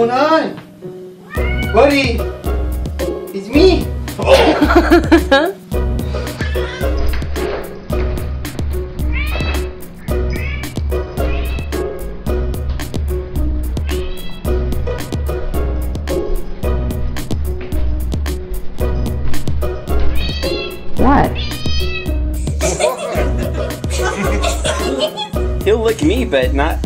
going on? Buddy! It's me! Oh. What? He'll lick me, but not.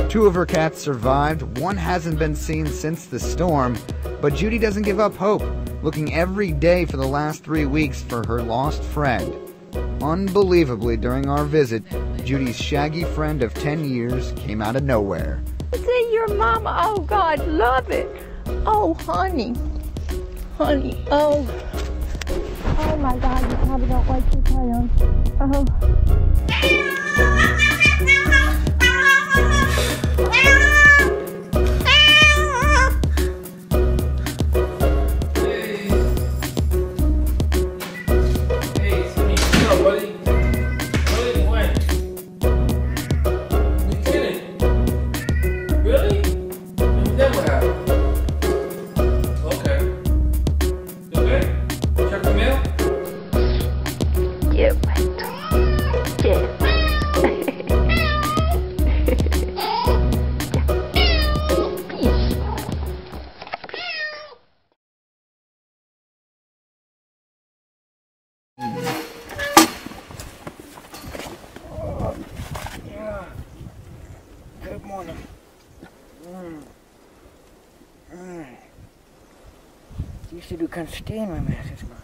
Two of her cats survived, one hasn't been seen since the storm, but Judy doesn't give up hope, looking every day for the last 3 weeks for her lost friend. Unbelievably, during our visit, Judy's shaggy friend of 10 years came out of nowhere. Is it your mama? Oh, God, love it. Oh, honey. Honey, oh. Oh, my God, you probably don't like your tail. Oh. Good morning. Used to do kind of stay in my mouth.